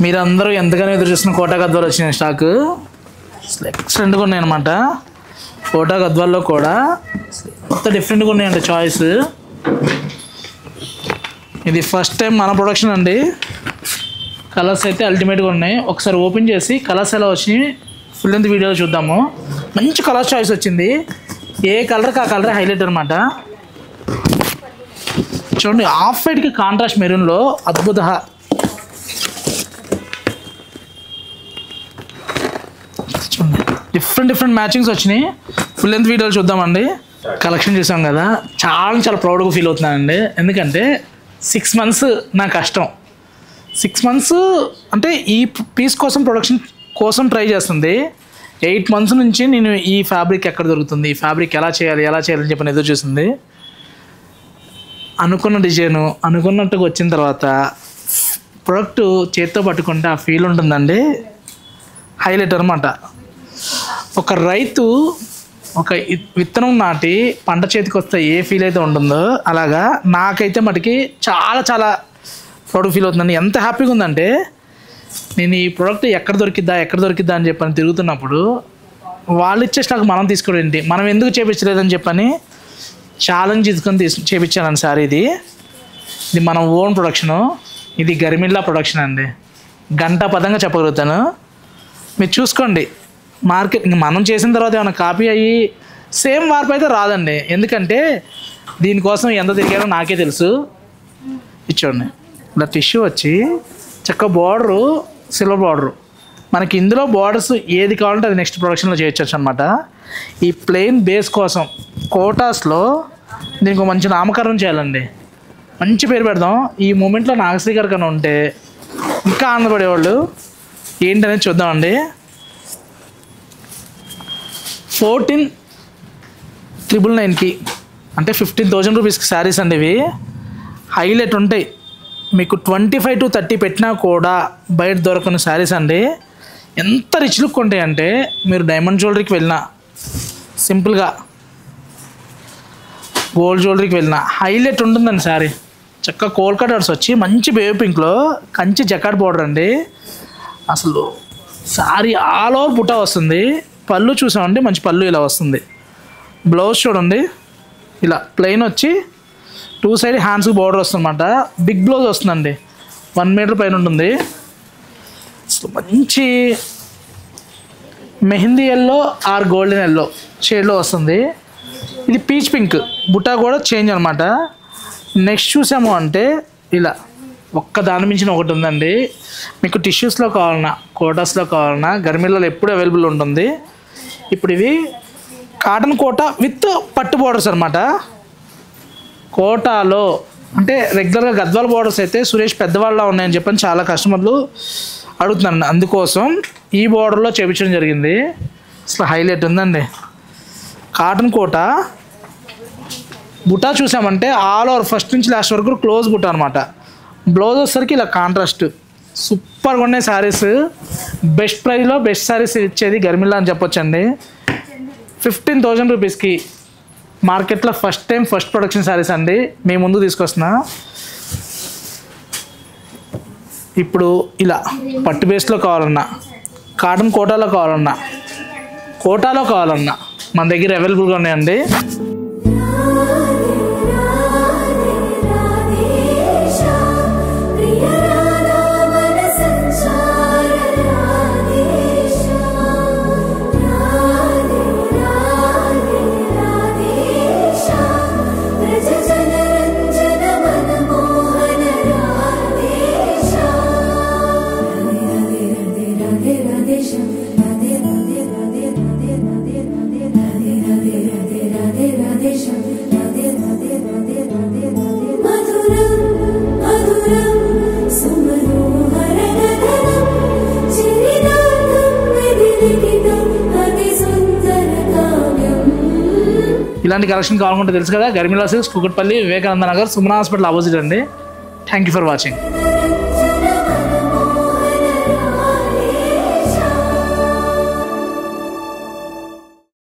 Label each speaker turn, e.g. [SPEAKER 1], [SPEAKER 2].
[SPEAKER 1] మీరందరూ ఎంతగానో ఎదురు చూసిన కోటా గద్వాలు వచ్చినాయి స్టాక్. ఎక్సలెంట్గా ఉన్నాయి అనమాట. కోటా గద్వాల్లో కూడా కొత్త డిఫరెంట్గా ఉన్నాయండి చాయిస్. ఇది ఫస్ట్ టైం మన ప్రొడక్షన్ అండి. కలర్స్ అయితే అల్టిమేట్గా ఉన్నాయి. ఒకసారి ఓపెన్ చేసి కలర్స్ ఎలా వచ్చినాయి ఫుల్ లెంత్ వీడియోలో చూద్దాము. మంచి కలర్ చాయిస్ వచ్చింది. ఏ కలర్కి ఆ కలర్ హైలైట్ అనమాట. చూడండి, ఆఫ్ వైట్కి కాంట్రాస్ట్ మెరూన్లో అద్భుత. చూడండి, డిఫరెంట్ మ్యాచింగ్స్ వచ్చినాయి. ఫుల్ లెంత్ వీడియోలు చూద్దామండి. కలెక్షన్ చూసాం కదా, చాలా ప్రౌడ్గా ఫీల్ అవుతున్నానండి. ఎందుకంటే 6 months నా కష్టం. 6 months అంటే ఈ పీస్ కోసం ప్రొడక్షన్ కోసం ట్రై చేస్తుంది. 8 months నుంచి నేను ఈ ఫ్యాబ్రిక్ ఎక్కడ దొరుకుతుంది, ఈ ఫ్యాబ్రిక్ ఎలా చేయాలని చెప్పి ఎదురు చూసింది. అనుకున్న డిజైను అనుకున్నట్టుగా వచ్చిన తర్వాత ప్రొడక్ట్ చేత్తో పట్టుకుంటే ఆ ఫీల్ ఉంటుందండి, హైలైట్ అనమాట. ఒక రైతు ఒక విత్తనం నాటి పంట చేతికి వస్తే ఏ ఫీల్ అయితే ఉంటుందో అలాగా నాకైతే మటుకి చాలా ప్రౌడ్ ఫీల్ అవుతుందండి. ఎంత హ్యాపీగా ఉందంటే, నేను ఈ ప్రోడక్ట్ ఎక్కడ దొరికిద్దా అని చెప్పని తిరుగుతున్నప్పుడు వాళ్ళు ఇచ్చే స్టాక్ మనం తీసుకోవడం ఏంటి, మనం ఎందుకు చేయించలేదని చెప్పని ఛాలెంజ్ తీసుకొని చేయించానండి సార్. ఇది మన ఓన్ ప్రొడక్షను. ఇది గరిమిల్లా ప్రొడక్షన్ అండి. గంట పదంగా చెప్పగలుగుతాను. మీరు చూసుకోండి. మార్కెట్ మనం చేసిన తర్వాత ఏమైనా కాపీ అయ్యి సేమ్ మార్పు అయితే రాదండి. ఎందుకంటే దీనికోసం ఎంత తిరిగారో నాకే తెలుసు. ఇచ్చోండి, ఇలా టిష్యూ వచ్చి చక్క బార్డరు, సిల్వర్ బార్డరు. మనకి ఇందులో బార్డర్స్ ఏది కావాలంటే అది నెక్స్ట్ ప్రొడక్షన్లో చేయొచ్చు అనమాట. ఈ ప్లెయిన్ బేస్ కోసం కోటాస్లో దీనికి మంచి నామకరణం చేయాలండి. మంచి పేరు పెడదాం. ఈ మూమెంట్లో నాగశ్రీ గారు కన్నా ఉంటే ఇంకా ఆనందపడేవాళ్ళు. ఏంటనేది చూద్దామండి. 14,999కి అంటే 15,000 రూపీస్కి శారీస్ అండి. ఇవి హైలైట్ ఉంటాయి. మీకు 25 to 30 పెట్టినా కూడా బయట దొరకని శారీస్ అండి. ఎంత రిచ్ లుక్ ఉంటాయి అంటే మీరు డైమండ్ జ్యువెలరీకి వెళ్ళినా, సింపుల్గా గోల్డ్ జ్యువెలరీకి వెళ్ళినా హైలైట్ ఉంటుందండి శారీ. చక్కగా కోల్కటాస్ వచ్చి మంచి బేబీ పింక్లో కంచి జకాట్ బార్డర్ అండి. అసలు శారీ ఆల్ ఓవర్ బుటా వస్తుంది. పళ్ళు చూసామండి, మంచి పళ్ళు ఇలా వస్తుంది. బ్లౌజ్ చూడండి, ఇలా ప్లెయిన్ వచ్చి 2 side హ్యాండ్స్కి బార్డర్ వస్తుందన్నమాట. బిగ్ బ్లౌజ్ వస్తుందండి, 1 meter పైన ఉంటుంది. మంచి mehndi yellow or golden yellow షేడ్లో వస్తుంది. ఇది పీచ్ పింక్, బుటా కూడా చేంజ్ అనమాట. నెక్స్ట్ చూసాము అంటే ఇలా ఒక్క దాని మించిన ఒకటి ఉందండి. మీకు టిష్యూస్లో కావాలన్నా, కోటాస్లో కావాలన్నా గర్మిల్లో ఎప్పుడు అవైలబుల్ ఉంటుంది. ఇప్పుడు ఇవి కాటన్ కోటా విత్ పట్టు బార్డర్స్ అనమాట. కోటాలో అంటే రెగ్యులర్గా గద్వాల బార్డర్స్ అయితే సురేష్ పెద్దవాళ్ళ ఉన్నాయని చెప్పని చాలా కస్టమర్లు అడుగుతున్నాను. అందుకోసం ఈ బార్డర్లో చేయించడం జరిగింది. అసలు హైలైట్ ఉందండి. కాటన్ కోటా బుటా చూసామంటే ఆల్ ఓవర్ ఫస్ట్ నుంచి లాస్ట్ వరకు క్లోజ్ బుటా అనమాట. బ్లౌజ్ వచ్చేసరికి ఇలా కాంట్రాస్ట్. సూపర్గా ఉన్నాయి శారీస్. బెస్ట్ ప్రైస్లో బెస్ట్ శారీస్ ఇచ్చేది గర్మిల్లా అని చెప్పొచ్చండి. 15,000 రూపీస్కి మార్కెట్లో first time first production saris అండి మీ ముందు తీసుకొస్తున్నా. ఇప్పుడు ఇలా పట్టు బేస్లో కావాలన్నా, కాటన్ కోటాలో కావాలన్నా మన దగ్గర అవైలబుల్గా ఉన్నాయండి. ఇలాంటి కలెక్షన్ కావాలనుకుంటే తెలుసు కదా, Garmilla silks, Kukatpally, Vivekananda Nagar, Sumana hospital opposite అండి. Thank you for watching.